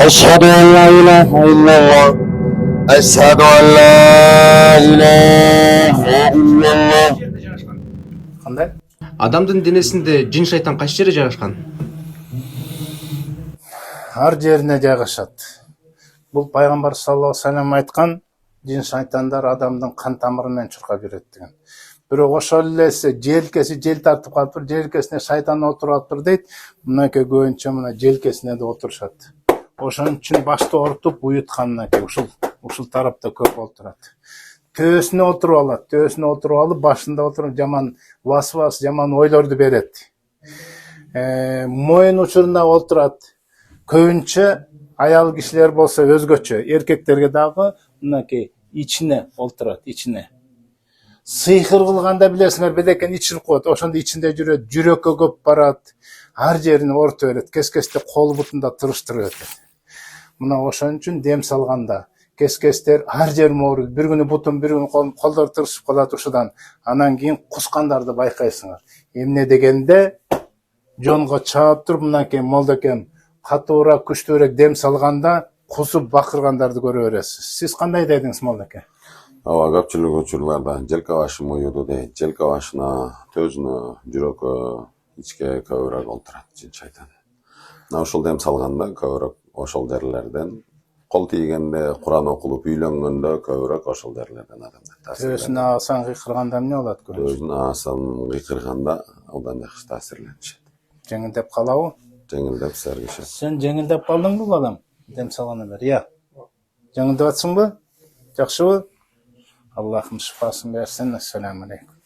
أشهد أن لا إله إلا الله أشهد أن لا إله إلا الله. Кандай? Адамдын денесинде жин шайтан кайсы жерде жайгашкан? Ар жерине жайгашат. Бул пайгамбар саллаллаху алейхи вассалам айткан, жин шайтандар адамдын кан тамыры менен чуркап жүрөт деген. Бирок ошол эле желкеси жел тартып калыптыр, желкесине шайтан отуруп алыптыр дейт. Мынакей көбүнчө мына желкесине да отурушат. Ошон үчүн башты ортуп уюткан мынакей ушул тарапта көп болуп турат. Төбөсүнө отуруп алып, башында отуруп жаман васвас, жаман ойлорду берет. Моюн учуруна отурат. Көбүнчө аял кишилер болсо өзгөчө, эркектерге дагы мынакей ичине отурат, ичине. Сыйкыр кылганда билесиңер, бедекен ичин коет, ошондо ичинде жүрөт, жүрөккө көп барат, ар жерин ортуп берет, кескесте кол бутунда тырыштырып өтөт. Мына ошон үчүн дем салганда кескестер ар жерин ооруйт, бир күнү бутун, бир күнү колдор тырышып калат ушудан. Анан кийин кускандарды байкайсыңар. Эмне дегенде жонго чаап туруп мынакей молдокем катуураак, күчтүүрөөк дем салганда кусуп бакыргандарды көрө бересиз. Сиз кандай дедиңиз молдоке? Ооба, көпчүлүк учурларда желка башым уюду дейт. Желка башына, төзүнө, жүрөккө, ичке көбүрөөк олтурат жин шайтан. Ошол дем салганда көбүрөөк ошол жерлерден, кол тийгенде, Куран окулуп үйлөнгөндө көбүрөөк ошол жерлерден адамдар таасир. Төбөсүнө асан кыйкырганда эмне болот көбүнчө? Төзүнө асан кыйкырганда абдан жакшы таасирленишет. Жеңилдеп калабы? Жеңилдеп сергишет. Sen жеңилдеп калдыңбы балам? Дем салгандан бери, я. Жеңилдеп атсыңбы? Жакшыбы? Аллахым шифасын берсин. Ассаламу алейкум.